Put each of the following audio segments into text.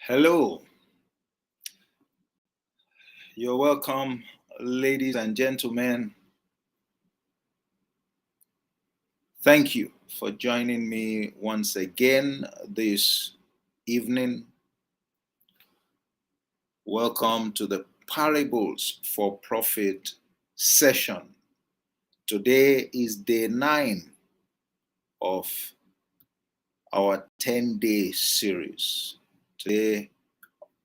Hello, you're welcome, ladies and gentlemen. Thank you for joining me once again this evening. Welcome to the Parables for Profit session. Today is day 9 of our 10-day series. Today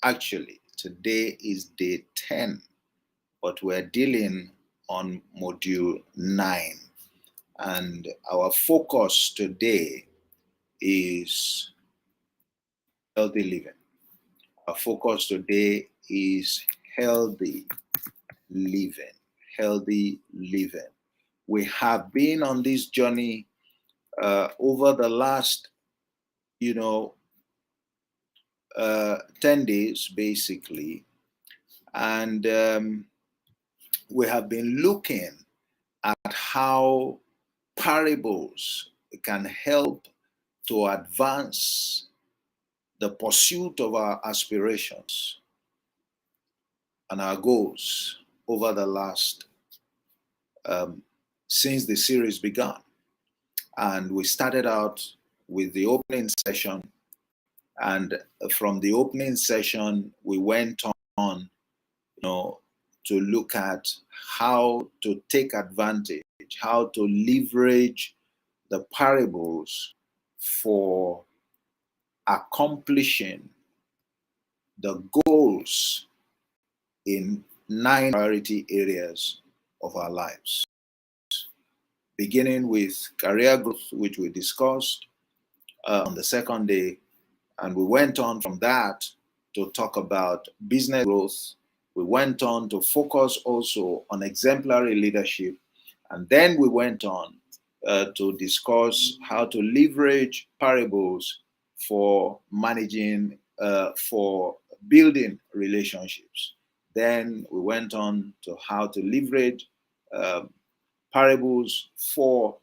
is day 10, but we're dealing on module 9. And our focus today is healthy living. Our focus today is healthy living. Healthy living. We have been on this journey over the last, 10 days, basically. And we have been looking at how parables can help to advance the pursuit of our aspirations and our goals over the last, since the series began. And we started out with the opening session. And from the opening session, we went on, to look at how to take advantage, how to leverage the parables for accomplishing the goals in 9 priority areas of our lives. Beginning with career growth, which we discussed on the second day, and we went on from that to talk about business growth. We went on to focus also on exemplary leadership, and then we went on to discuss how to leverage parables for managing, for building relationships. Then we went on to how to leverage parables for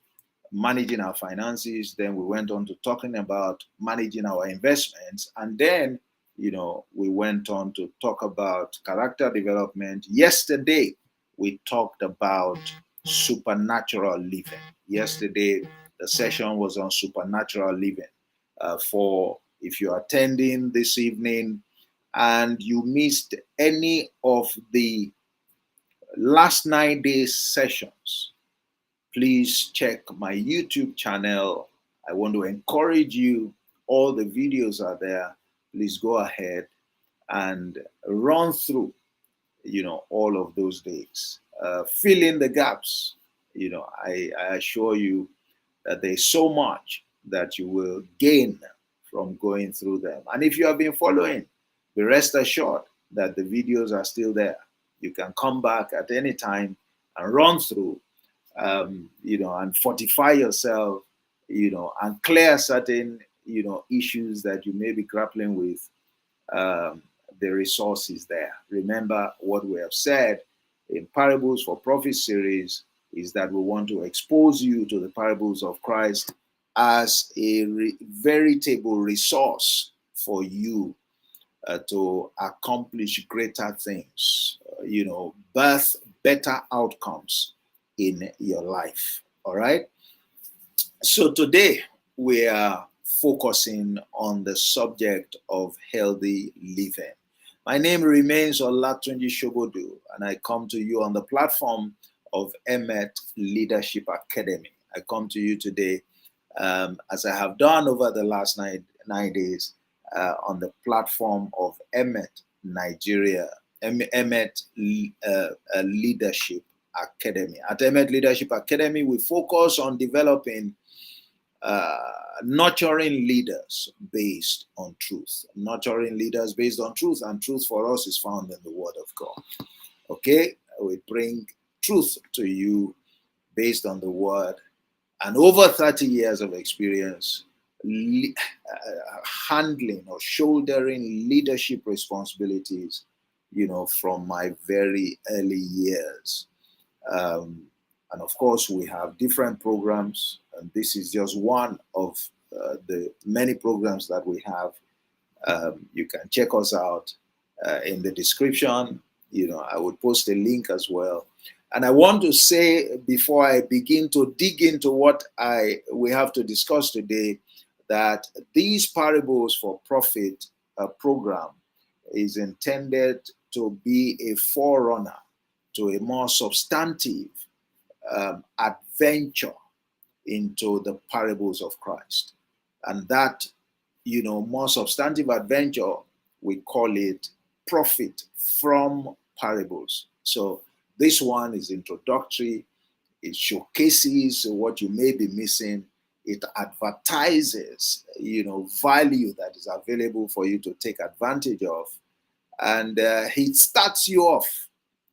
managing our finances. Then we went on to talking about managing our investments. And then, we went on to talk about character development. Yesterday, we talked about supernatural living. Yesterday, the session was on supernatural living. For if you're attending this evening and you missed any of the last 9 days sessions, please check my YouTube channel. I want to encourage you. All the videos are there. Please go ahead and run through, all of those days. Fill in the gaps. I assure you that there's so much that you will gain from going through them. And if you have been following, be rest assured that the videos are still there. You can come back at any time and run through, and fortify yourself, and clear certain, issues that you may be grappling with. The resources there. Remember what we have said in Parables for Profit series is that we want to expose you to the parables of Christ as a veritable resource for you to accomplish greater things, birth better outcomes in your life. All right. So today we are focusing on the subject of healthy living. My name remains Olatunji Shobodu, and I come to you on the platform of Emmet Leadership Academy. I come to you today, as I have done over the last nine days, on the platform of Emmet Nigeria, Emmet Leadership Academy. At Emmet Leadership Academy, we focus on developing nurturing leaders based on truth. Nurturing leaders based on truth, and truth for us is found in the Word of God. Okay, we bring truth to you based on the Word, and over 30 years of experience handling or shouldering leadership responsibilities, from my very early years. And of course, we have different programs, and this is just one of the many programs that we have You can check us out in the description. I would post a link as well. And I want to say, before I begin to dig into what we have to discuss today, that these parables for profit program is intended to be a forerunner to a more substantive adventure into the parables of Christ. And that, more substantive adventure, we call it profit from parables. So this one is introductory. It showcases what you may be missing. It advertises, value that is available for you to take advantage of. And it starts you off.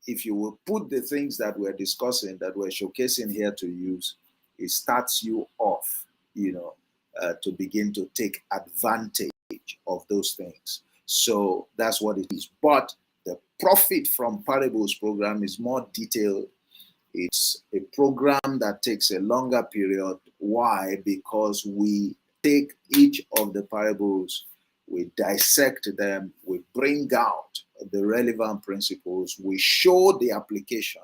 If you will put the things that we're discussing, that we're showcasing here to use, it starts you off, to begin to take advantage of those things. So that's what it is. But the Profit from Parables program is more detailed. It's a program that takes a longer period. Why? Because we take each of the parables, we dissect them, we bring out the relevant principles, we show the application,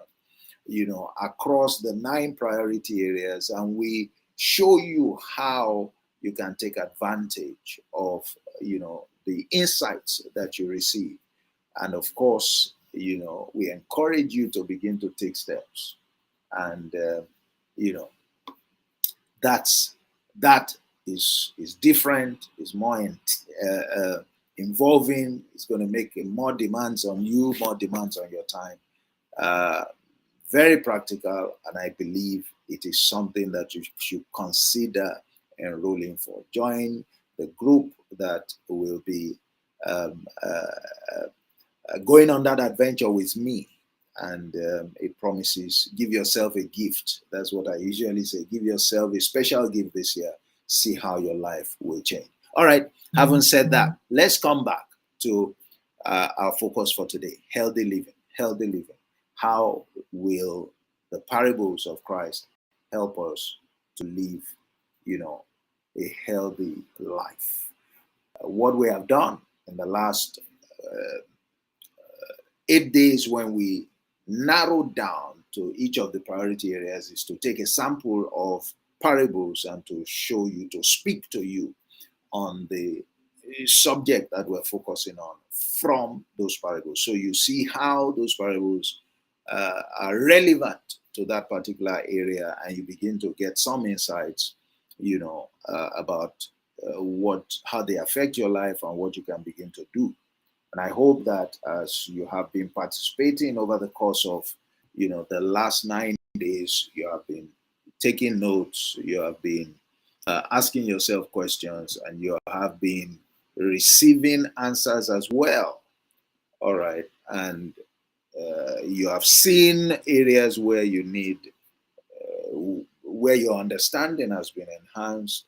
across the 9 priority areas, and we show you how you can take advantage of, the insights that you receive. And of course, we encourage you to begin to take steps. And, that is different, is more involving. It's going to make more demands on you, more demands on your time. Very practical, and I believe it is something that you should consider enrolling for. Join the group that will be going on that adventure with me, and it promises. Give yourself a gift. That's what I usually say. Give yourself a special gift this year. See how your life will change. All right, having said that, let's come back to our focus for today: healthy living. Healthy living. How will the parables of Christ help us to live, a healthy life? What we have done in the last 8 days, when we narrowed down to each of the priority areas, is to take a sample of parables and to show you, to speak to you on the subject that we're focusing on from those parables. So you see how those parables are relevant to that particular area, and you begin to get some insights, about how they affect your life and what you can begin to do. And I hope that as you have been participating over the course of, the last 9 days, you have been taking notes, you have been asking yourself questions, and you have been receiving answers as well. All right. And you have seen areas where you need, where your understanding has been enhanced,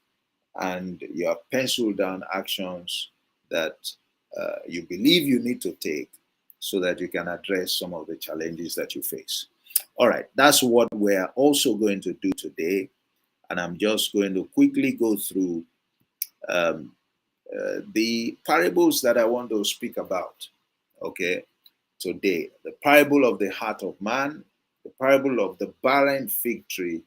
and you have penciled down actions that you believe you need to take so that you can address some of the challenges that you face. All right, that's what we're also going to do today. And I'm just going to quickly go through the parables that I want to speak about, okay, today. The parable of the heart of man, the parable of the barren fig tree,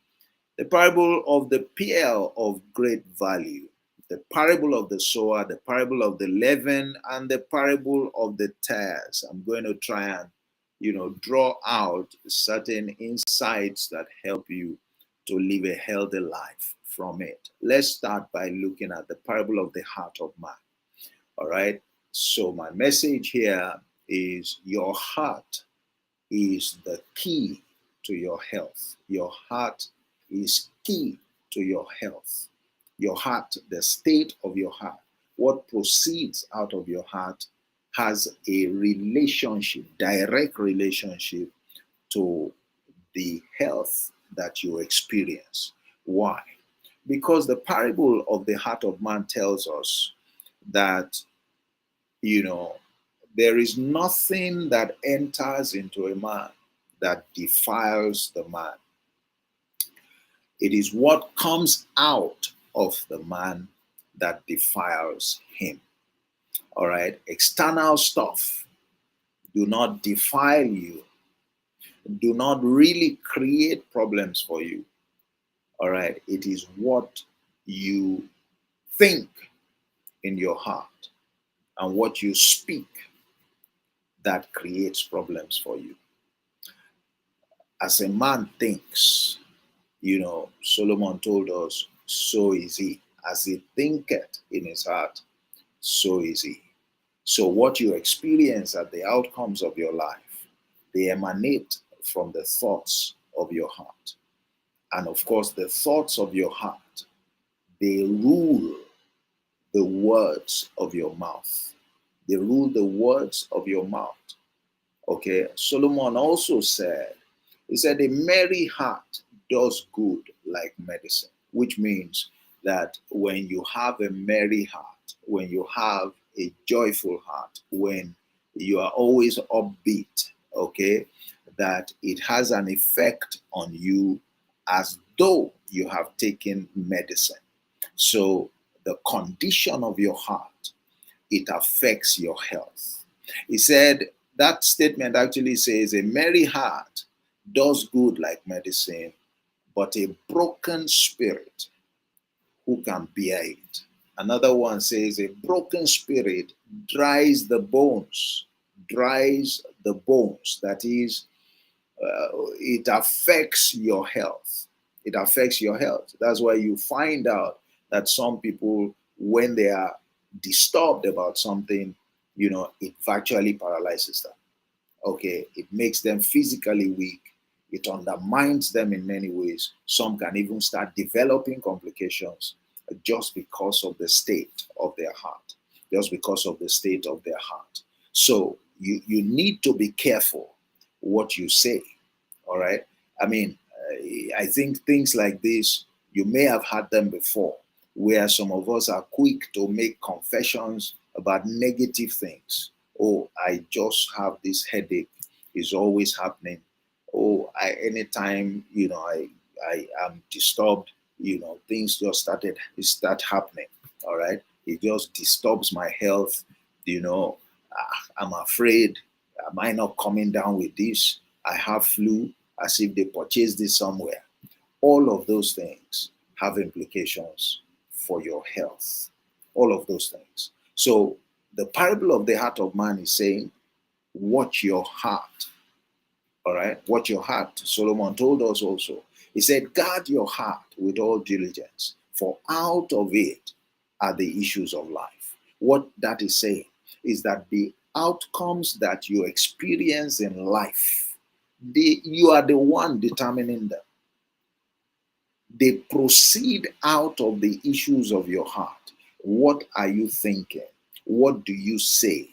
the parable of the pearl of great value, the parable of the sower, the parable of the leaven, and the parable of the tares. I'm going to try and, draw out certain insights that help you to live a healthy life from it. Let's start by looking at the parable of the heart of man. All right. So my message here is: your heart is the key to your health. Your heart is key to your health. Your heart, the state of your heart, what proceeds out of your heart, has a relationship, direct relationship to the health that you experience. Why? Because the parable of the heart of man tells us that, there is nothing that enters into a man that defiles the man. It is what comes out of the man that defiles him. All right. External stuff do not defile you, do not really create problems for you. All right. It is what you think in your heart and what you speak that creates problems for you. As a man thinks, Solomon told us, so is he. As he thinketh in his heart, so is he. So what you experience are the outcomes of your life. They emanate from the thoughts of your heart. And of course, the thoughts of your heart, they rule the words of your mouth. They rule the words of your mouth. Okay. Solomon also said, he said, a merry heart does good like medicine, which means that when you have a merry heart, when you have a joyful heart, when you are always upbeat, okay, that it has an effect on you as though you have taken medicine. So the condition of your heart, it affects your health. He said, that statement actually says, a merry heart does good like medicine, but a broken spirit, who can bear it? Another one says, a broken spirit dries the bones, dries the bones. That is, it affects your health. It affects your health. That's why you find out that some people, when they are disturbed about something, it virtually paralyzes them. Okay, it makes them physically weak. It undermines them in many ways. Some can even start developing complications just because of the state of their heart, just because of the state of their heart. So you need to be careful what you say. All right. I mean, I think things like this, you may have had them before, where some of us are quick to make confessions about negative things. Oh, I just have this headache. It's always happening. Oh, anytime, I am disturbed, things just start happening. All right. It just disturbs my health. I'm afraid, am I not coming down with this? I have flu, as if they purchased this somewhere. All of those things have implications for your health. All of those things. So the parable of the heart of man is saying, watch your heart. All right, watch your heart. Solomon told us also. He said, guard your heart with all diligence, for out of it are the issues of life. What that is saying is that the outcomes that you experience in life, you are the one determining them. They proceed out of the issues of your heart. What are you thinking? What do you say?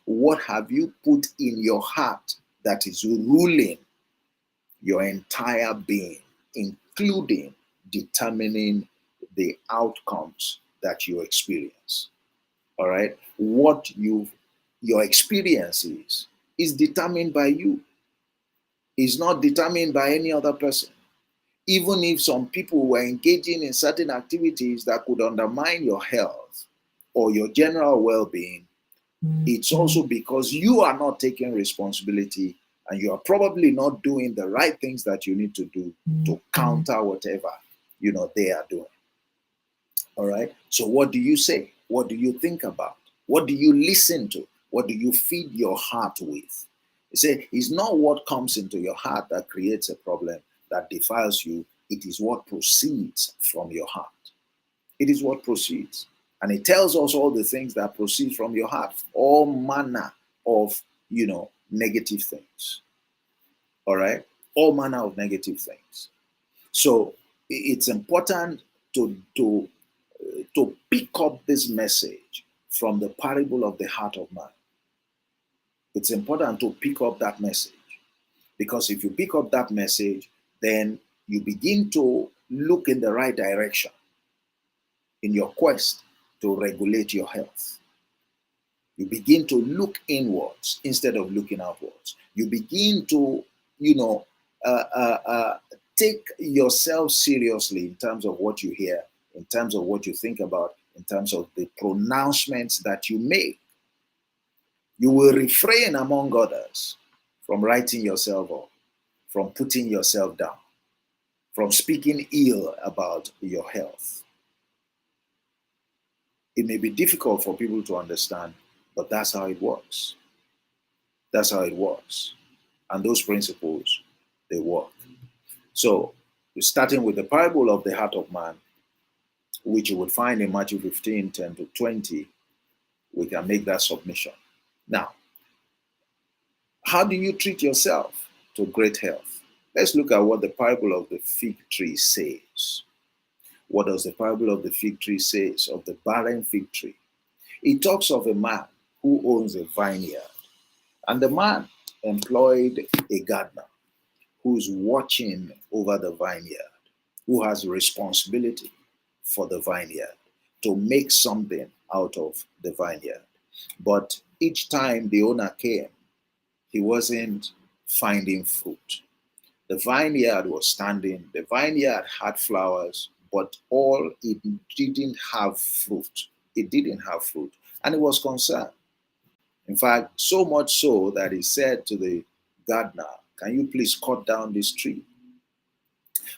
What have you put in your heart that is ruling your entire being, including determining the outcomes that you experience? All right? Your experience is determined by you. It's not determined by any other person. Even if some people were engaging in certain activities that could undermine your health or your general well-being, it's also because you are not taking responsibility and you are probably not doing the right things that you need to do to counter whatever they are doing. All right. So what do you say? What do you think about? What do you listen to? What do you feed your heart with? You say it's not what comes into your heart that creates a problem, that defiles you. It is what proceeds from your heart. It is what proceeds. And it tells us all the things that proceed from your heart, all manner of, negative things. All right? All manner of negative things. So it's important to pick up this message from the parable of the heart of man. It's important to pick up that message, because if you pick up that message, then you begin to look in the right direction in your quest to regulate your health. You begin to look inwards instead of looking outwards. You begin to, take yourself seriously in terms of what you hear, in terms of what you think about, in terms of the pronouncements that you make. You will refrain, among others, from writing yourself up, from putting yourself down, from speaking ill about your health. It may be difficult for people to understand, but that's how it works. That's how it works. And those principles, they work. So, starting with the parable of the heart of man, which you would find in Matthew 15, 10 to 20, we can make that submission. Now, how do you treat yourself to great health? Let's look at what the parable of the fig tree says. What does the parable of the fig tree say of the barren fig tree? It talks of a man who owns a vineyard. And the man employed a gardener who's watching over the vineyard, who has responsibility for the vineyard to make something out of the vineyard. But each time the owner came, he wasn't finding fruit. The vineyard was standing, the vineyard had flowers, but all it didn't have fruit. It didn't have fruit, and he was concerned. In fact, so much so that he said to the gardener, "Can you please cut down this tree?"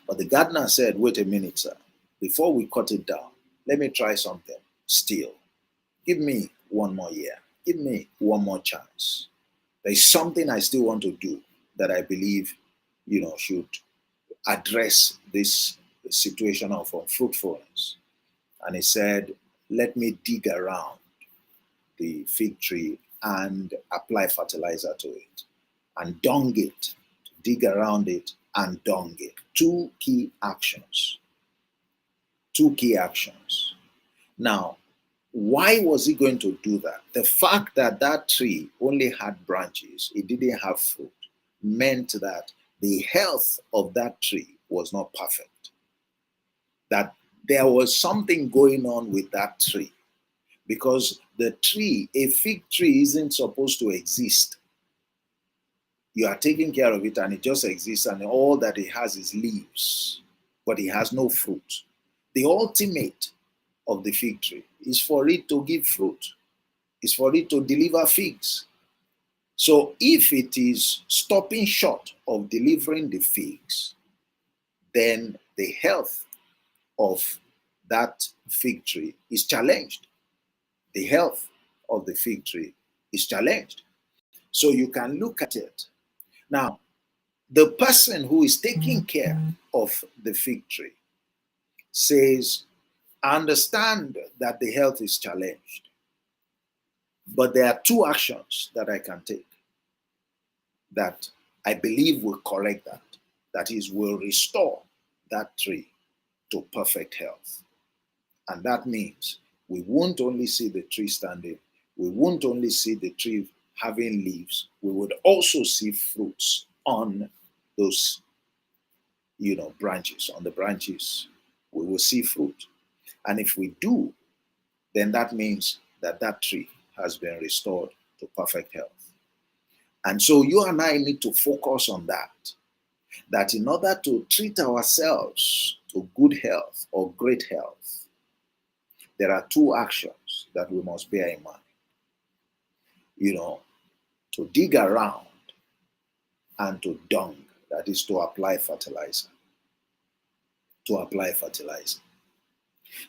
But the gardener said, "Wait a minute, sir. Before we cut it down, let me try something still. Give me one more year. Give me one more chance. There's something I still want to do that I believe, should address this situation of unfruitfulness." And he said, "Let me dig around the fig tree and apply fertilizer to it and dung it, dig around it and dung it." Two key actions. Two key actions. Now, why was he going to do that? The fact that that tree only had branches, it didn't have fruit, meant that the health of that tree was not perfect. That there was something going on with that tree. Because the tree, a fig tree, isn't supposed to exist. You are taking care of it and it just exists, and all that it has is leaves, but it has no fruit. The ultimate of the fig tree is for it to give fruit, is for it to deliver figs. So if it is stopping short of delivering the figs, then the health of that fig tree is challenged. The health of the fig tree is challenged. So you can look at it. Now, the person who is taking care of the fig tree says, "I understand that the health is challenged, but there are two actions that I can take that I believe will correct that. That is, will restore that tree to perfect health." And that means we won't only see the tree standing, we won't only see the tree having leaves, we would also see fruits on those, branches. On the branches, we will see fruit. And if we do, then that means that that tree has been restored to perfect health. And so you and I need to focus on that in order to treat ourselves to good health or great health, there are two actions that we must bear in mind. To dig around and to dung, that is to apply fertilizer. To apply fertilizer.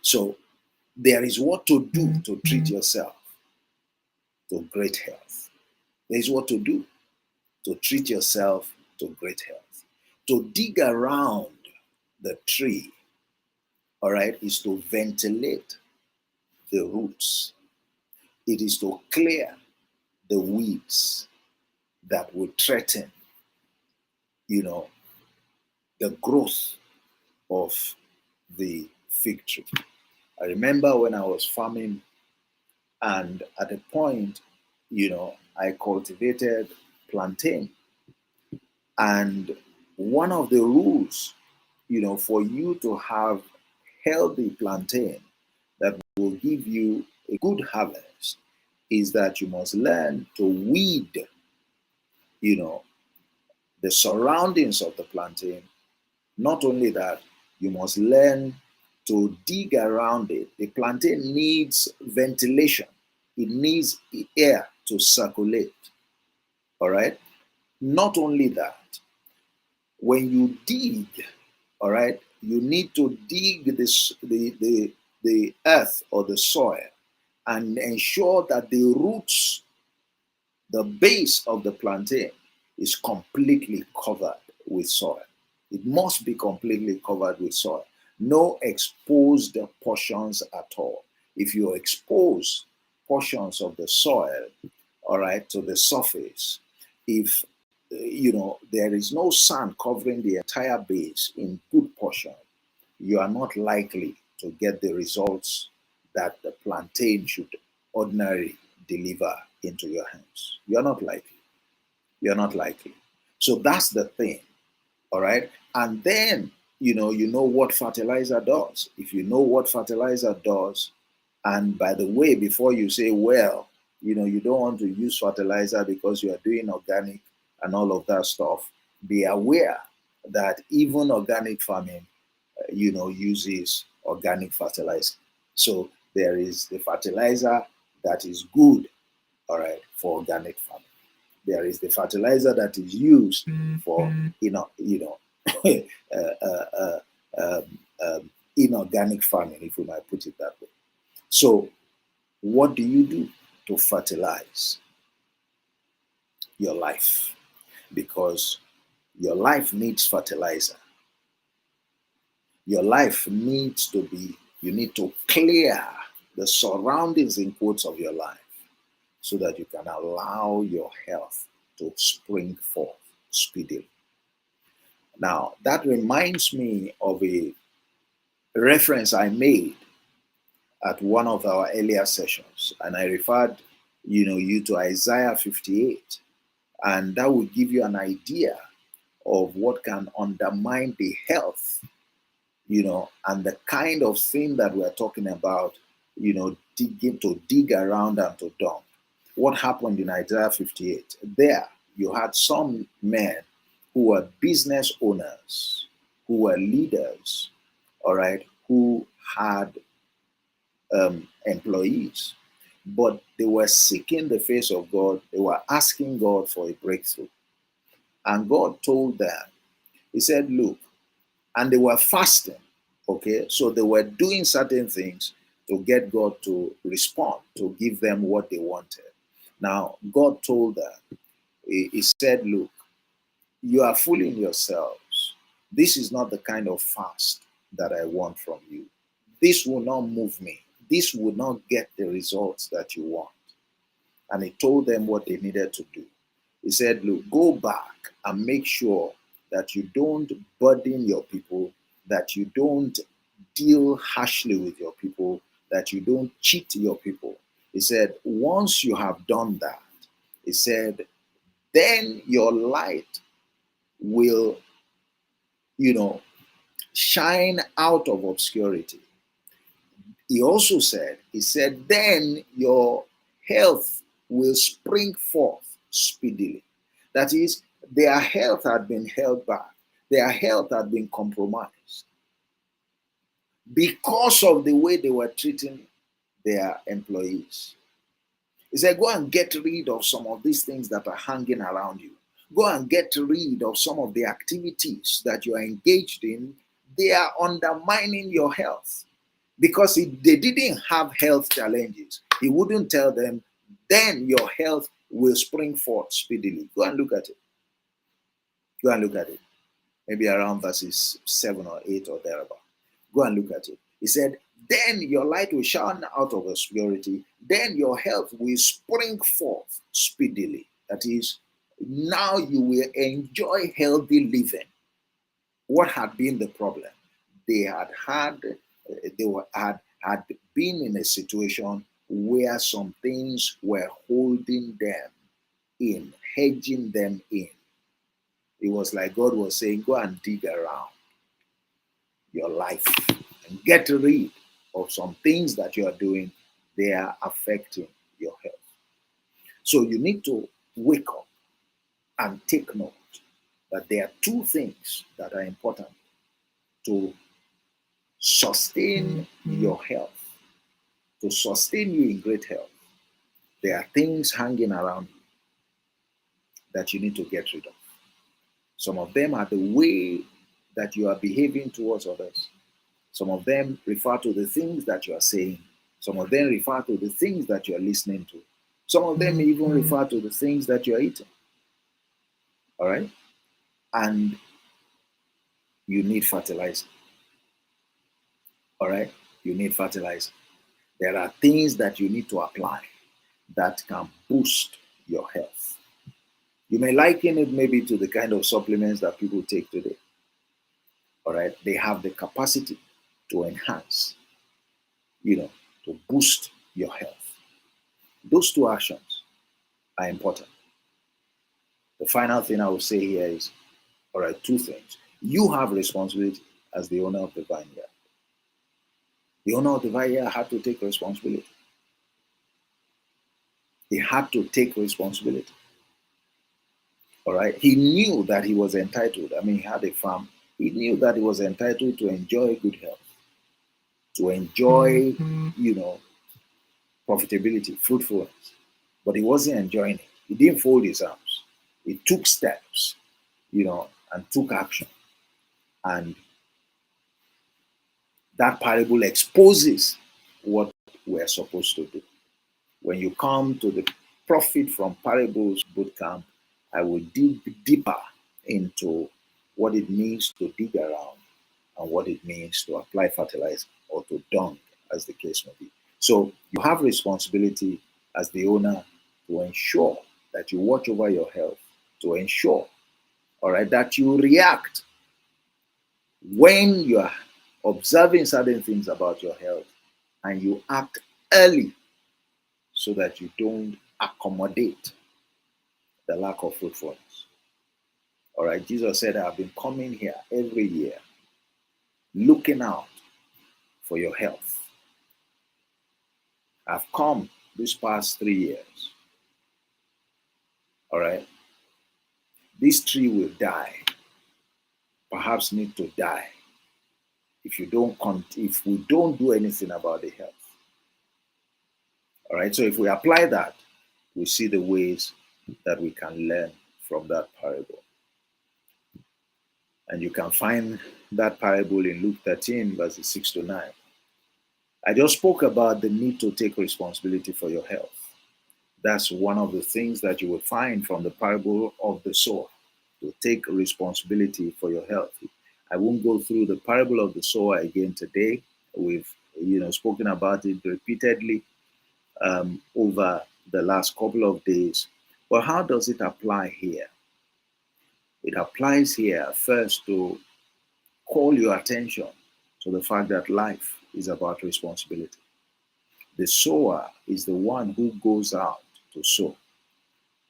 So there is what to do to treat yourself to great health. There is what to do to treat yourself to great health. To dig around the tree, all right, is to ventilate the roots. It is to clear the weeds that will threaten, the growth of the fig tree. I remember when I was farming, and at a point, I cultivated plantain. And one of the rules, for you to have healthy plantain that will give you a good harvest is that you must learn to weed, the surroundings of the plantain. Not only that, you must learn to dig around it. The plantain needs ventilation. It needs air to circulate. All right. Not only that, when you dig, all right, you need to dig the earth or the soil and ensure that the roots, the base of the plantain is completely covered with soil. It must be completely covered with soil. No exposed portions at all. If you expose portions of the soil, all right, to the surface, if there is no sand covering the entire base in good portion, you are not likely to get the results that the plantain should ordinarily deliver into your hands. You're not likely. You're not likely. So that's the thing. All right. And then, you know what fertilizer does. If you know what fertilizer does, and by the way, before you say, well, you don't want to use fertilizer because you are doing organic and all of that stuff, be aware that even organic farming, uses organic fertilizer. So there is the fertilizer that is good, all right, for organic farming. There is the fertilizer that is used for, uh, uh, uh, um, inorganic farming, if we might put it that way. So, what do you do to fertilize your life? Because your life needs fertilizer. Your life needs to be, you need to clear the surroundings in quotes of your life so that you can allow your health to spring forth speedily. Now, that reminds me of a reference I made at one of our earlier sessions, and I referred, you to Isaiah 58, and that will give you an idea of what can undermine the health, and the kind of thing that we're talking about, dig around and to dump. What happened in Isaiah 58? There, you had some men who were business owners, who were leaders, all right, who had employees, but they were seeking the face of God. They were asking God for a breakthrough. And God told them, He said, look, and they were fasting, okay? So they were doing certain things to get God to respond, to give them what they wanted. Now, God told them, He said, look, you are fooling yourselves. This is not the kind of fast that I want from you. This will not move me. This will not get the results that you want. And He told them what they needed to do. He said, look, go back and make sure that you don't burden your people, that you don't deal harshly with your people, that you don't cheat your people. He said, once you have done that, He said, then your light will, shine out of obscurity. He also said, then your health will spring forth speedily. That is, their health had been held back. Their health had been compromised because of the way they were treating their employees. He said, go and get rid of some of these things that are hanging around you. Go and get rid of some of the activities that you are engaged in. They are undermining your health. Because if they didn't have health challenges, He wouldn't tell them, then your health will spring forth speedily. Go and look at it. Go and look at it. Maybe around verses 7 or 8 or thereabout. Go and look at it. He said, then your light will shine out of obscurity. Then your health will spring forth speedily. That is, now you will enjoy healthy living. What had been the problem? They had been in a situation where some things were holding them in, hedging them in. It was like God was saying, go and dig around your life and get rid of some things that you are doing. They are affecting your health. So you need to wake up and take note that there are two things that are important to sustain your health, to sustain you in great health. There are things hanging around you that you need to get rid of. Some of them are the way that you are behaving towards others. Some of them refer to the things that you are saying. Some of them refer to the things that you are listening to. Some of them even refer to the things that you are eating. All right? And you need fertilizer. All right? You need fertilizer. There are things that you need to apply that can boost your health. You may liken it maybe to the kind of supplements that people take today. All right? They have the capacity to enhance, to boost your health. Those two actions are important. The final thing I will say here is, all right, two things. You have responsibility as the owner of the vineyard. The owner of the vineyard had to take responsibility. He had to take responsibility. All right. He knew that he was entitled. I mean, he had a farm. He knew that he was entitled to enjoy good health, to enjoy, profitability, fruitfulness. But he wasn't enjoying it. He didn't fold his arms. He took steps, and took action. And that parable exposes what we're supposed to do. When you come to the Profit from Parables bootcamp, I will dig deeper into what it means to dig around and what it means to apply fertilizer or to dung, as the case may be. So you have responsibility as the owner to ensure that you watch over your health, to ensure, all right, that you react when you are observing certain things about your health, and you act early so that you don't accommodate the lack of fruitfulness. All right, Jesus said, I've been coming here every year looking out for your health. I've come this past 3 years. All right, this tree will die, perhaps need to die if we don't do anything about the health. All right, so if we apply that, we see the ways that we can learn from that parable. And you can find that parable in Luke 13, verses 6 to 9. I just spoke about the need to take responsibility for your health. That's one of the things that you will find from the parable of the sower, to take responsibility for your health. I won't go through the parable of the sower again today. We've spoken about it repeatedly over the last couple of days. But how does it apply here? It applies here first to call your attention to the fact that life is about responsibility. The sower is the one who goes out to sow.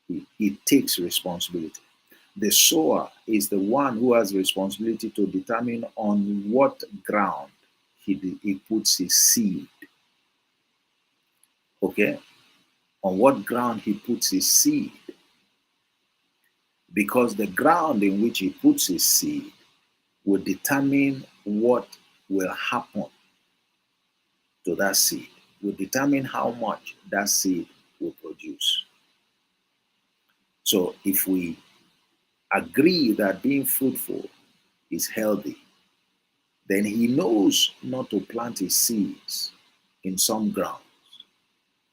He takes responsibility. The sower is the one who has responsibility to determine on what ground he puts his seed. Okay? On what ground he puts his seed. Because the ground in which he puts his seed will determine what will happen to that seed, will determine how much that seed will produce. So if we agree that being fruitful is healthy, then he knows not to plant his seeds in some grounds.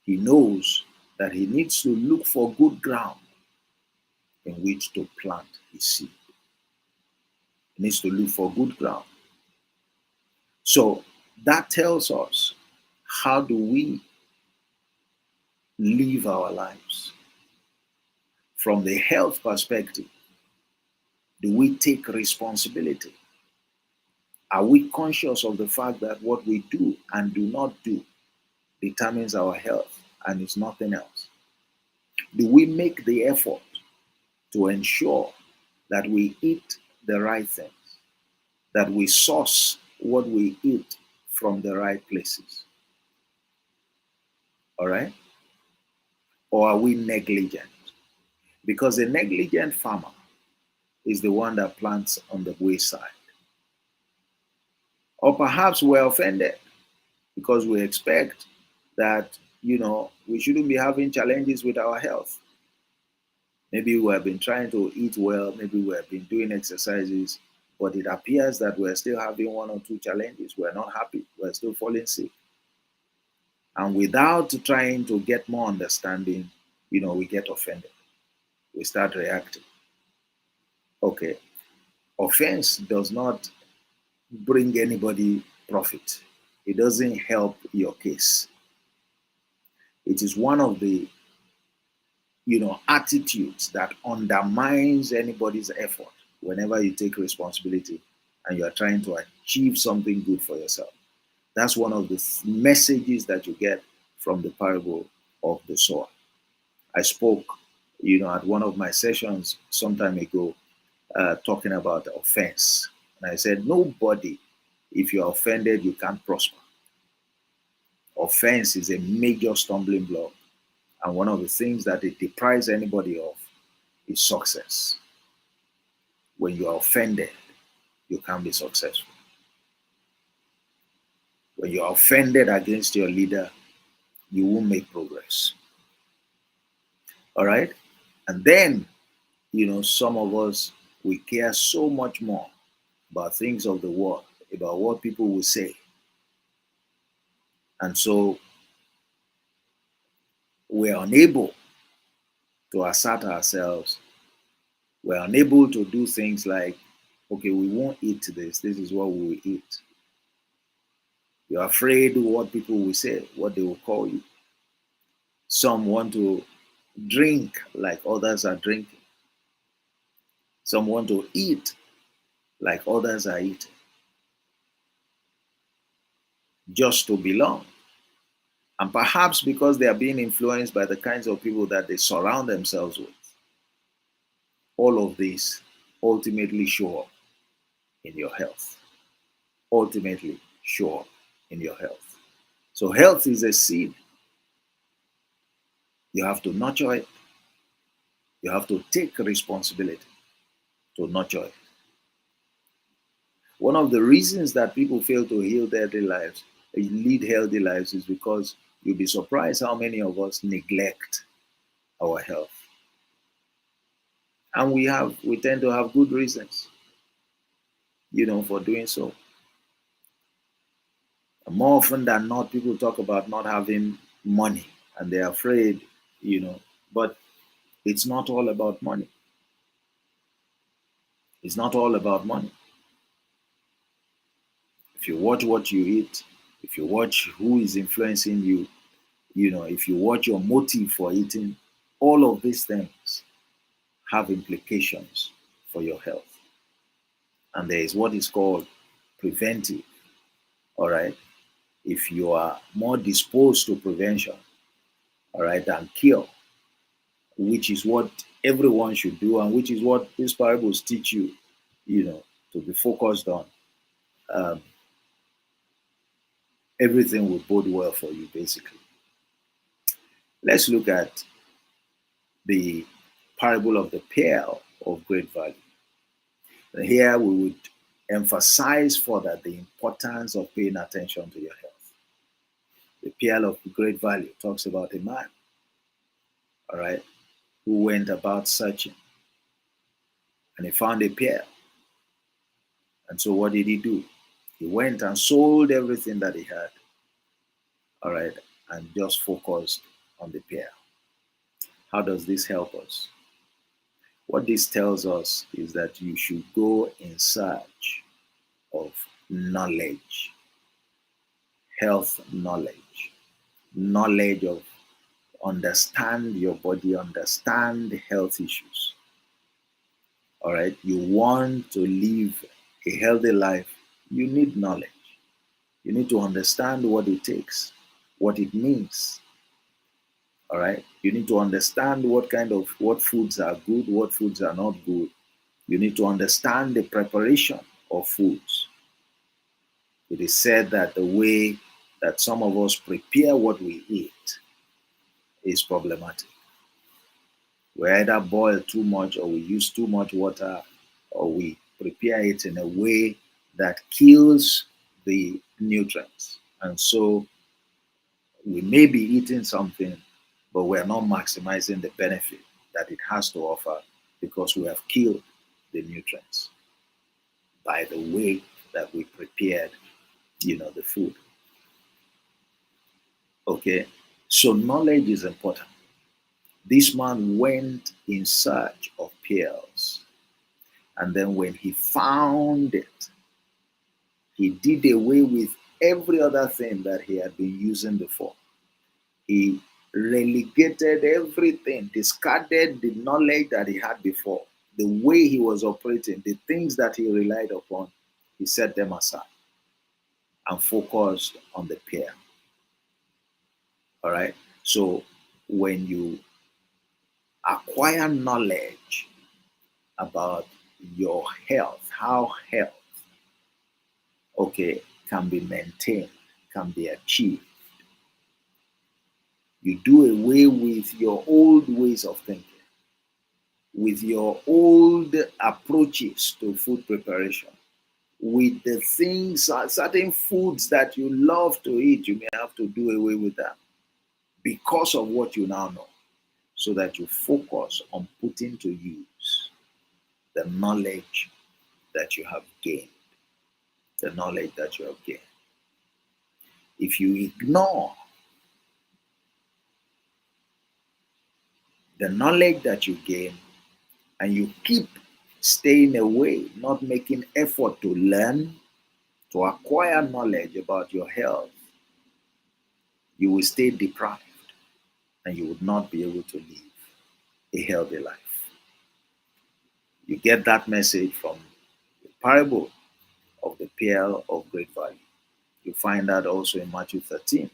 He knows that he needs to look for good ground in which to plant his seed. He needs to look for good ground. So that tells us, how do we live our lives? From the health perspective, do we take responsibility? Are we conscious of the fact that what we do and do not do determines our health and is nothing else? Do we make the effort to ensure that we eat the right things, that we source what we eat from the right places? All right? Or are we negligent? Because a negligent farmer is the one that plants on the wayside. Or perhaps we're offended because we expect that we shouldn't be having challenges with our health. Maybe we have been trying to eat well, maybe we have been doing exercises, but it appears that we're still having one or two challenges. We're not happy, we're still falling sick. And without trying to get more understanding, we get offended. We start reacting. Okay, offense does not bring anybody profit. It doesn't help your case. It is one of the attitudes that undermines anybody's effort whenever you take responsibility and you are trying to achieve something good for yourself. That's one of the messages that you get from the parable of the sower. I spoke, at one of my sessions some time ago, talking about offense. And I said, nobody, if you're offended, you can't prosper. Offense is a major stumbling block. And one of the things that it deprives anybody of is success. When you are offended, you can't be successful. When you are offended against your leader, you won't make progress. All right? And then, some of us, we care so much more about things of the world, about what people will say. And so we're unable to assert ourselves. We're unable to do things like, okay, we won't eat this. This is what we will eat. You're afraid of what people will say, what they will call you. Some want to drink like others are drinking. Some want to eat like others are eating, just to belong. And perhaps because they are being influenced by the kinds of people that they surround themselves with. All of these ultimately show up in your health. Ultimately show up in your health. So health is a seed. You have to nurture it. You have to take responsibility to nurture it. One of the reasons that people fail to lead healthy lives is because you'll be surprised how many of us neglect our health. And we tend to have good reasons, for doing so. And more often than not, people talk about not having money and they're afraid, but it's not all about money. It's not all about money. If you watch what you eat, if you watch who is influencing you, if you watch your motive for eating, all of these things have implications for your health. And there is what is called preventive, all right? If you are more disposed to prevention, all right, than cure, which is what everyone should do and which is what these parables teach you, to be focused on, um, everything will bode well for you, basically. Let's look at the parable of the pearl of great value. And here we would emphasize further the importance of paying attention to your health. The pearl of great value talks about a man, all right, who went about searching and he found a pearl. And so what did he do? He went and sold everything that he had, all right, and just focused on the pearl. How does this help us? What this tells us is that you should go in search of knowledge, health knowledge, knowledge of understand your body, understand health issues. All right, you want to live a healthy life, you need knowledge. You need to understand what it takes, what it means. All right, you need to understand what foods are good, what foods are not good. You need to understand the preparation of foods. It is said that the way that some of us prepare what we eat is problematic. We either boil too much or we use too much water or we prepare it in a way that kills the nutrients. And so We may be eating something, but we're not maximizing the benefit that it has to offer because we have killed the nutrients by the way that we prepared, the food. Okay, so knowledge is important. This man went in search of pearls, and then when he found it, he did away with every other thing that he had been using before. He relegated everything, discarded the knowledge that he had before, the way he was operating, the things that he relied upon. He set them aside and focused on the pearl. All right. So when you acquire knowledge about your health, how health, okay, can be maintained, can be achieved, you do away with your old ways of thinking, with your old approaches to food preparation, with the things, certain foods that you love to eat, you may have to do away with that because of what you now know, so that you focus on putting to use the knowledge that you have gained. The knowledge that you have gained. If you ignore the knowledge that you gain and you keep staying away, not making effort to learn, to acquire knowledge about your health, you will stay deprived and you would not be able to live a healthy life. You get that message from the parable of the pearl of great value. You find that also in Matthew 13.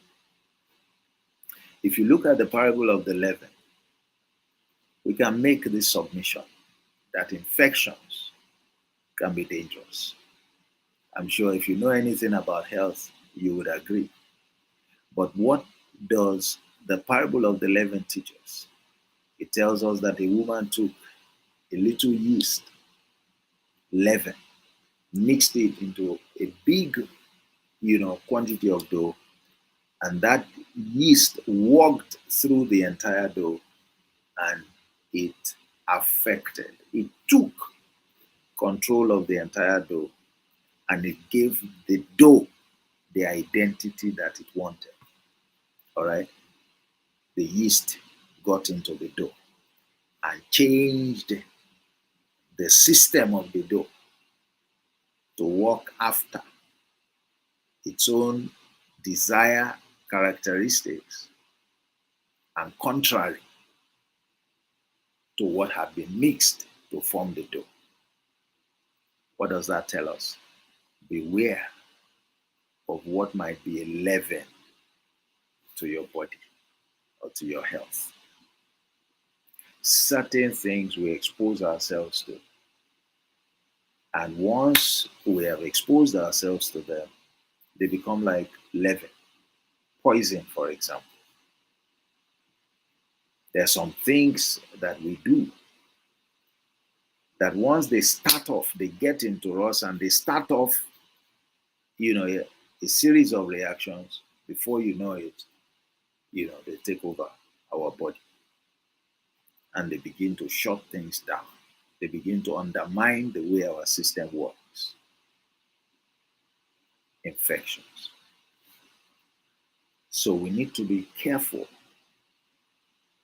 If you look at the parable of the leaven, we can make this submission that infections can be dangerous. I'm sure if you know anything about health, you would agree. But what does the parable of the leaven teach us? It tells us that a woman took a little yeast, leaven, mixed it into a big, quantity of dough, and that yeast walked through the entire dough and it it took control of the entire dough, and it gave the dough the identity that it wanted. All right. The yeast got into the dough and changed the system of the dough to work after its own desire characteristics and contrary to what had been mixed to form the dough. What does that tell us? Beware of what might be a leaven to your body or to your health. Certain things we expose ourselves to, and once we have exposed ourselves to them, they become like leaven, poison, for example. There are some things that we do that once they start off, they get into us and they start off, a series of reactions. Before you know it, they take over our body and they begin to shut things down. They begin to undermine the way our system works. Infections. So we need to be careful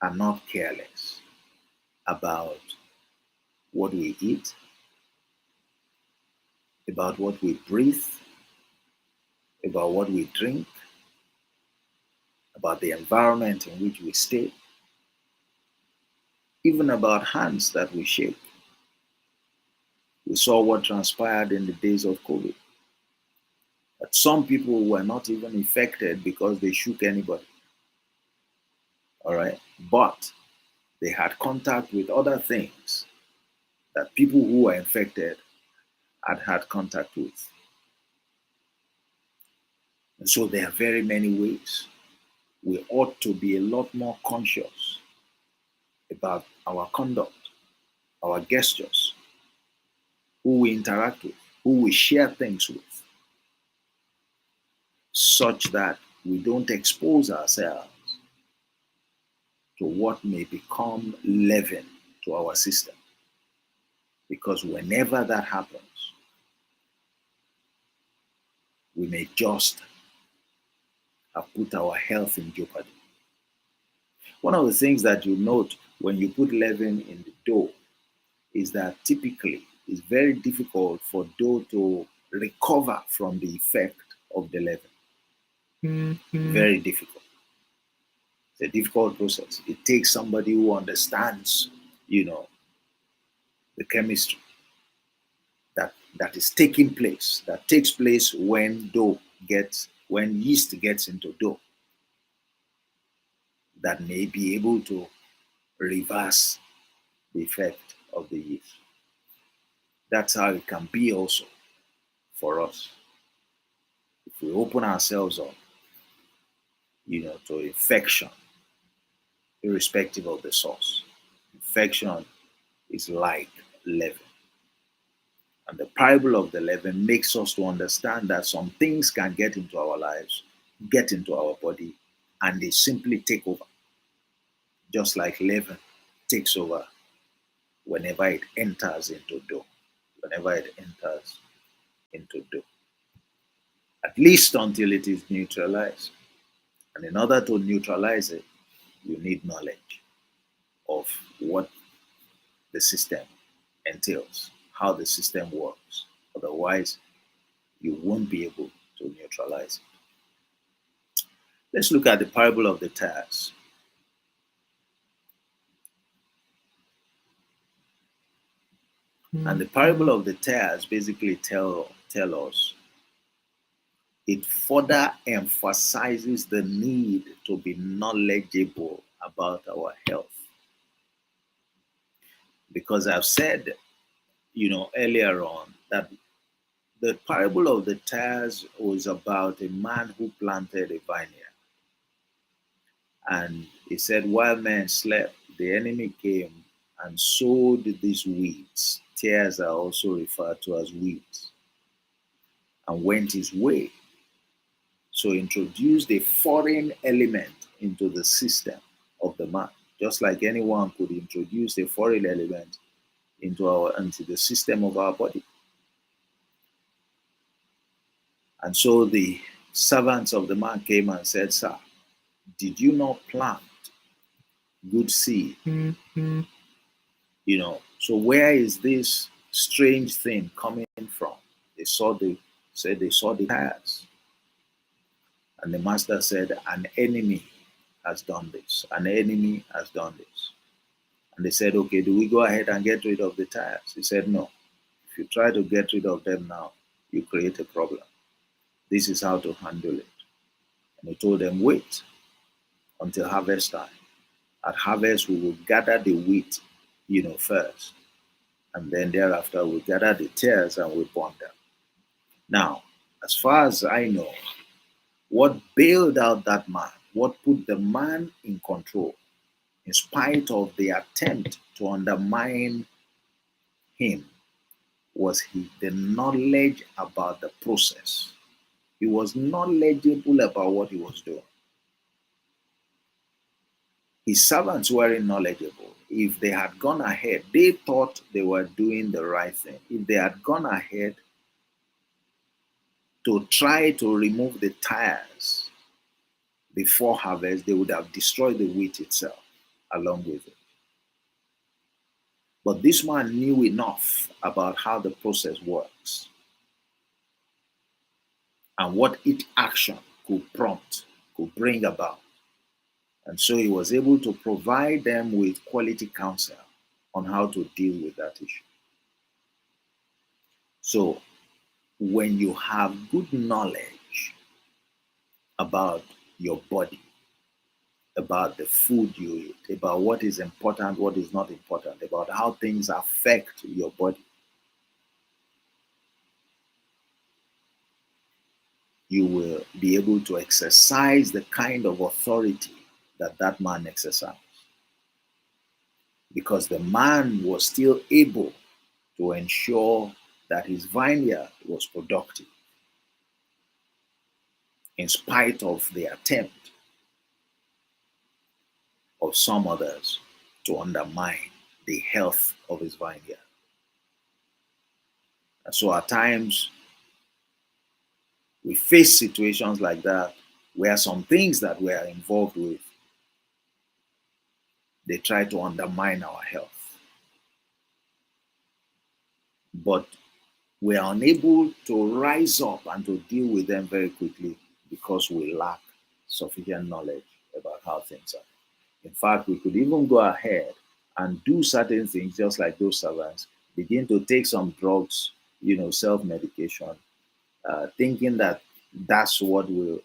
and not careless about what we eat, about what we breathe, about what we drink, about the environment in which we stay, even about hands that we shake. We saw what transpired in the days of COVID. That some people were not even infected because they shook anybody. All right. But they had contact with other things that people who were infected had contact with. And so there are very many ways we ought to be a lot more conscious about our conduct, our gestures, who we interact with, who we share things with, such that we don't expose ourselves to what may become leaven to our system. Because whenever that happens, we may just have put our health in jeopardy. One of the things that you note when you put leaven in the dough is that typically it's very difficult for dough to recover from the effect of the leaven. Very difficult. It's a difficult process. It takes somebody who understands, the chemistry that is taking place, that takes place when yeast gets into dough, that may be able to reverse the effect of the yeast. That's how it can be also for us. If we open ourselves up, to infection, irrespective of the source, infection is like leaven. And the parable of the leaven makes us to understand that some things can get into our lives, get into our body, and they simply take over. Just like leaven takes over whenever it enters into dough. Whenever it enters into dough. At least until it is neutralized. And in order to neutralize it, you need knowledge of what the system entails, how the system works. Otherwise, you won't be able to neutralize it. Let's look at the parable of the tares. And the parable of the tares basically tell us, it further emphasizes the need to be knowledgeable about our health. Because I've said, earlier on that the parable of the tares was about a man who planted a vineyard. And he said, while men slept, the enemy came and sowed these weeds. Tares are also referred to as weeds. And went his way. So introduced a foreign element into the system of the man. Just like anyone could introduce a foreign element into the system of our body. And so the servants of the man came and said, sir, did you not plant good seed? So where is this strange thing coming from? They saw the tares. And the master said, an enemy has done this. An enemy has done this. And they said, okay, do we go ahead and get rid of the tares? He said, no. If you try to get rid of them now, you create a problem. This is how to handle it. And he told them, wait until harvest time. At harvest, we will gather the wheat, first. And then thereafter, we'll gather the tares and we'll burn them. Now, as far as I know, what bailed out that man, what put the man in control, in spite of the attempt to undermine him, was the knowledge about the process. He was knowledgeable about what he was doing. His servants weren't knowledgeable. If they had gone ahead, they thought they were doing the right thing. If they had gone ahead to try to remove the tares before harvest, they would have destroyed the wheat itself along with it. But this man knew enough about how the process works and what each action could prompt, could bring about. And so he was able to provide them with quality counsel on how to deal with that issue. So when you have good knowledge about your body, about the food you eat, about what is important, what is not important, about how things affect your body, you will be able to exercise the kind of authority that man exercised. Because the man was still able to ensure that his vineyard was productive. in spite of the attempt of some others to undermine the health of his vineyard. And so at times, we face situations like that where some things that we are involved with, they try to undermine our health. But we are unable to rise up and to deal with them very quickly because we lack sufficient knowledge about how things are. In fact, we could even go ahead and do certain things just like those servants, begin to take some drugs, self-medication, thinking that that's what will,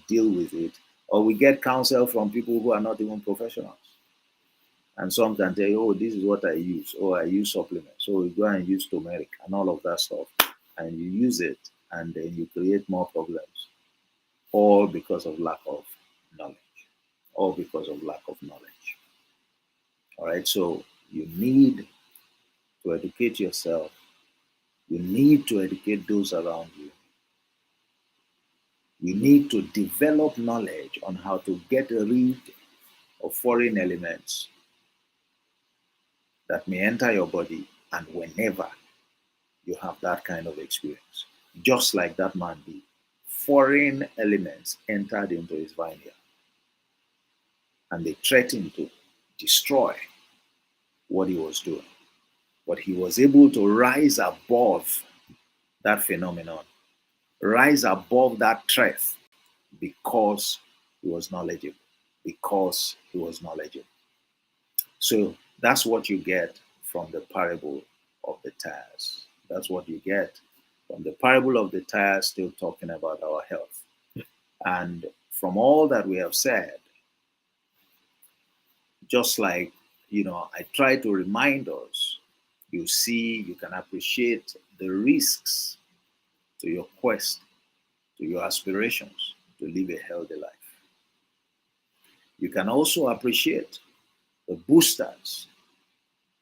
deal with it. Or we get counsel from people who are not even professionals. And some can tell you, oh, this is what I use. Oh, I use supplements. So you go and use turmeric and all of that stuff. And you use it and then you create more problems. All because of lack of knowledge. All because of lack of knowledge. All right. So you need to educate yourself. You need to educate those around you. You need to develop knowledge on how to get rid of foreign elements that may enter your body and whenever you have that kind of experience. Just like that man did. Foreign elements entered into his vineyard and they threatened to destroy what he was doing. But he was able to rise above that phenomenon, rise above that threat because he was knowledgeable. Because he was knowledgeable. So that's what you get from the parable of the tares. That's what you get from the parable of the tares, still talking about our health. And from all that we have said, just like, I try to remind us, you can appreciate the risks to your quest, to your aspirations to live a healthy life. You can also appreciate the boosters,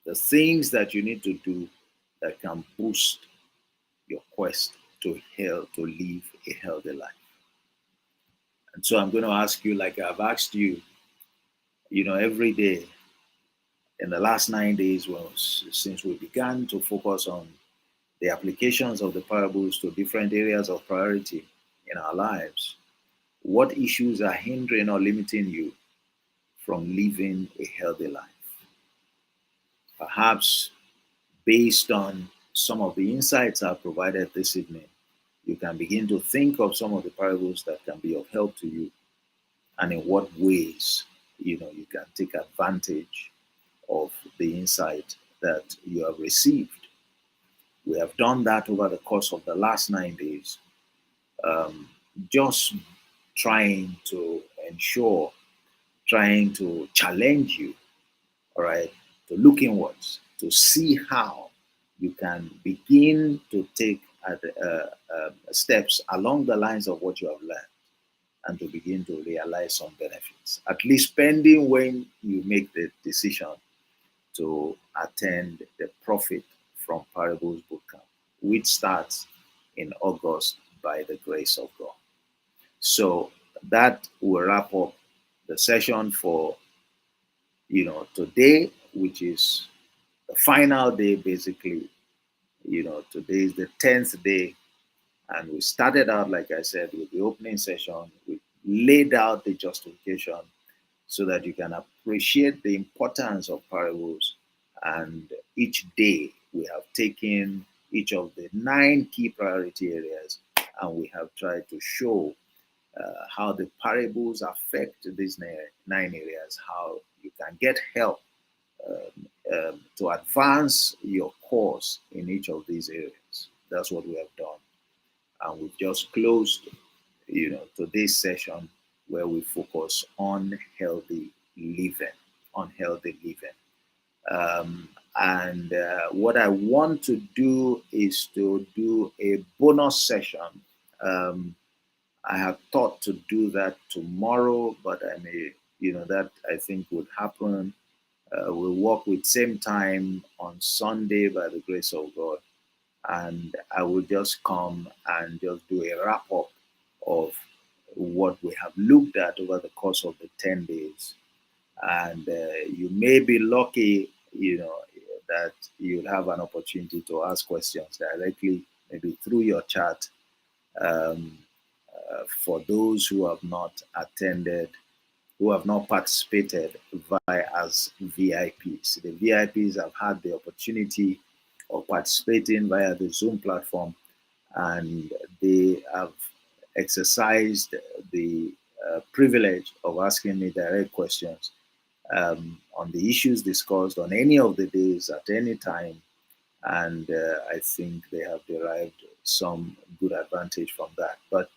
the things that you need to do that can boost your quest to live a healthy life. And so I'm going to ask you, like I've asked you, every day in the last 9 days, since we began to focus on the applications of the parables to different areas of priority in our lives, what issues are hindering or limiting you from living a healthy life? Perhaps based on some of the insights I've provided this evening, you can begin to think of some of the parables that can be of help to you and in what ways, you can take advantage of the insight that you have received. We have done that over the course of the last 9 days, just trying to ensure, trying to challenge you, all right, to look inwards, to see how you can begin to take steps along the lines of what you have learned and to begin to realize some benefits, at least pending when you make the decision to attend the Profit from Parables Bootcamp, which starts in August by the grace of God. So that will wrap up the session for today, which is the final day basically. Today is the 10th day, and we started out, like I said, with the opening session. We laid out the justification so that you can appreciate the importance of parables. And each day we have taken each of the 9 key priority areas and we have tried to show how the parables affect these 9 areas, how you can get help to advance your course in each of these areas. That's what we have done. And we've just closed, today's session where we focus on healthy living, and what I want to do is to do a bonus session. I have thought to do that tomorrow, but I may, that I think would happen. We'll work with same time on Sunday by the grace of God. And I will just come and just do a wrap up of what we have looked at over the course of the 10 days. And you may be lucky, that you'll have an opportunity to ask questions directly, maybe through your chat. Um, for those who have not attended, who have not participated via as VIPs. The VIPs have had the opportunity of participating via the Zoom platform, and they have exercised the privilege of asking me direct questions on the issues discussed on any of the days at any time. And I think they have derived some good advantage from that. But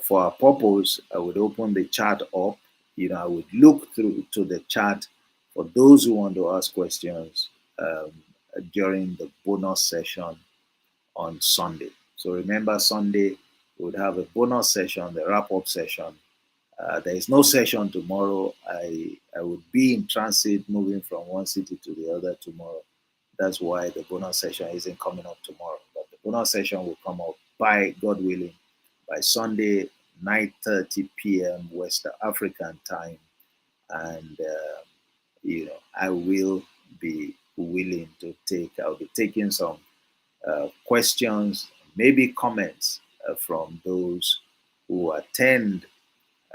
for our purpose, I would open the chat up. I would look through to the chat for those who want to ask questions during the bonus session on Sunday. So remember, Sunday we would have a bonus session, the wrap-up session. There is no session tomorrow. I would be in transit moving from one city to the other tomorrow. That's why the bonus session isn't coming up tomorrow. But the bonus session will come up by God willing by Sunday, 9:30 p.m. West African time. And I will be willing to I'll be taking some questions, maybe comments from those who attend,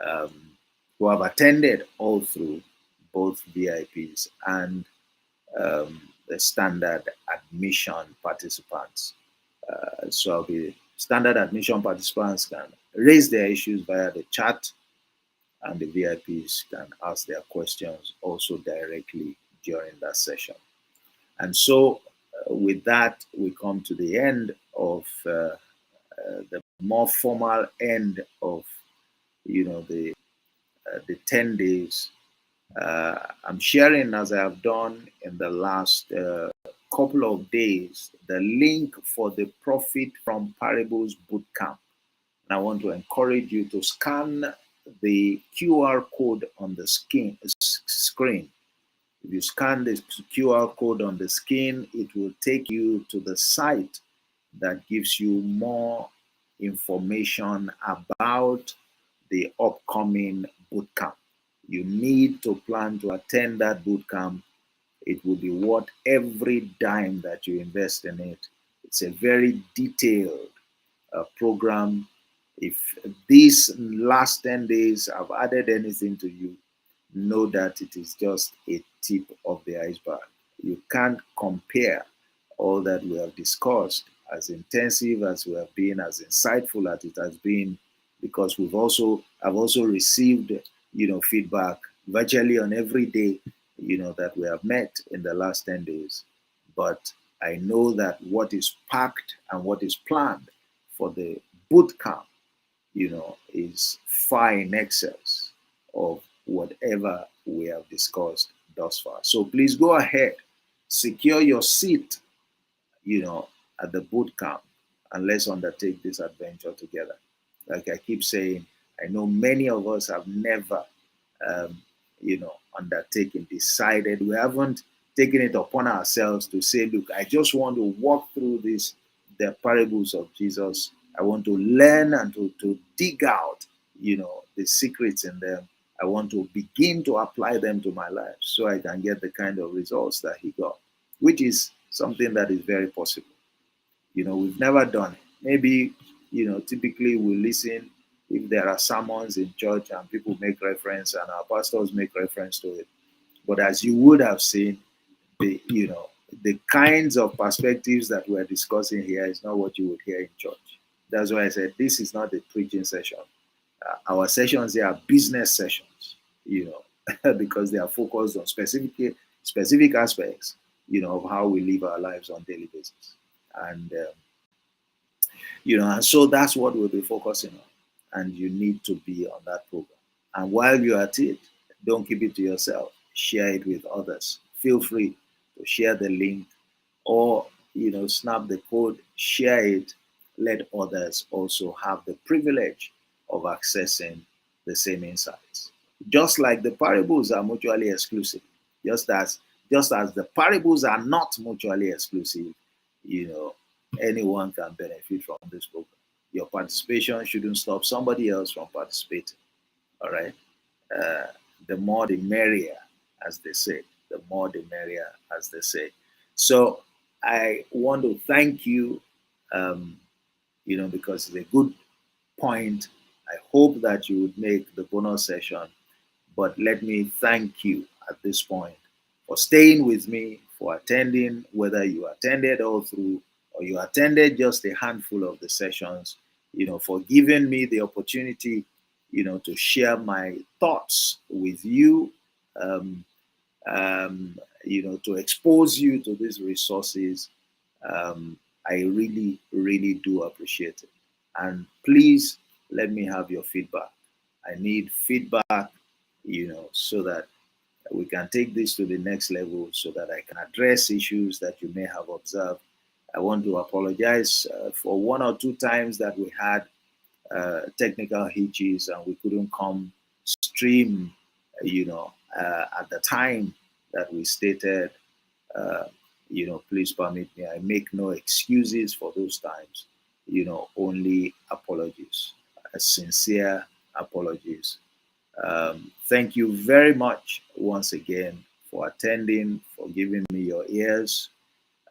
um, who have attended all through, both VIPs and the standard admission participants. So I'll be standard admission participants can raise their issues via the chat, and the VIPs can ask their questions also directly during that session. And so with that, we come to the end of the more formal end of the 10 days. I'm sharing, as I have done in the last couple of days, the link for the Profit from Parables Bootcamp. And I want to encourage you to scan the QR code on the screen. If you scan the QR code on the screen, it will take you to the site that gives you more information about the upcoming bootcamp. You need to plan to attend that bootcamp. It will be worth every dime that you invest in it. It's a very detailed program. If these last 10 days have added anything to you, know that it is just a tip of the iceberg. You can't compare all that we have discussed, as intensive as we have been, as insightful as it has been, because I've also received feedback virtually on every day that we have met in the last 10 days. But I know that what is packed and what is planned for the boot camp is far in excess of whatever we have discussed thus far. So please go ahead, secure your seat at the boot camp, and let's undertake this adventure together. Like I keep saying, I know many of us have never, undertaken, decided. We haven't taken it upon ourselves to say, look, I just want to walk through the parables of Jesus. I want to learn and to dig out, the secrets in them. I want to begin to apply them to my life so I can get the kind of results that he got, which is something that is very possible. We've never done it. Maybe, typically we listen if there are sermons in church and people make reference and our pastors make reference to it. But as you would have seen, the kinds of perspectives that we're discussing here is not what you would hear in church. That's why I said this is not a preaching session. Our sessions, they are business sessions, because they are focused on specific aspects, of how we live our lives on a daily basis. And and so that's what we'll be focusing on. And you need to be on that program. And while you're at it, don't keep it to yourself. Share it with others. Feel free to share the link or, snap the code, share it. Let others also have the privilege of accessing the same insights. Just like the parables are mutually exclusive, just as the parables are not mutually exclusive, anyone can benefit from this program. Your participation shouldn't stop somebody else from participating. All right. Uh, the more the merrier, as they say. The more the merrier, as they say. So I want to thank you, um, because it's a good point. I hope that you would make the bonus session. But let me thank you at this point for staying with me, for attending, whether you attended all through or you attended just a handful of the sessions, for giving me the opportunity, to share my thoughts with you, um, to expose you to these resources. um, I really, really do appreciate it. And please let me have your feedback. I need feedback, so that we can take this to the next level so that I can address issues that you may have observed. I want to apologize for one or two times that we had technical hitches and we couldn't come stream, at the time that we stated. uh, please permit me. I make no excuses for those times. Only apologies, sincere apologies. Thank you very much once again for attending, for giving me your ears.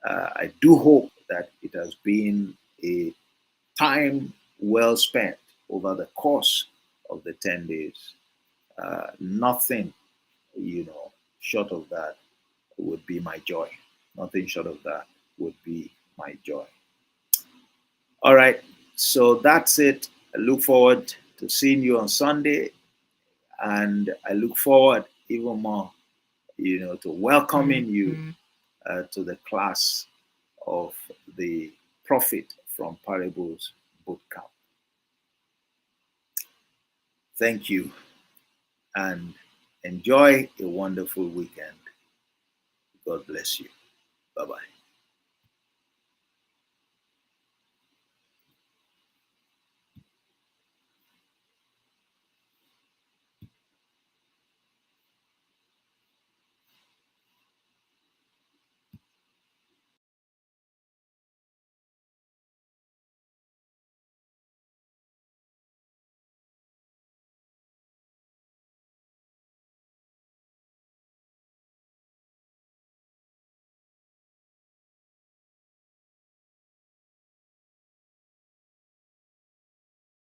I do hope that it has been a time well spent over the course of the 10 days. Nothing, short of that would be my joy. Nothing short of that would be my joy. All right. So that's it. I look forward to seeing you on Sunday. And I look forward even more, to welcoming you to the class of the Profit from Parables Bootcamp. Thank you and enjoy a wonderful weekend. God bless you. Bye bye.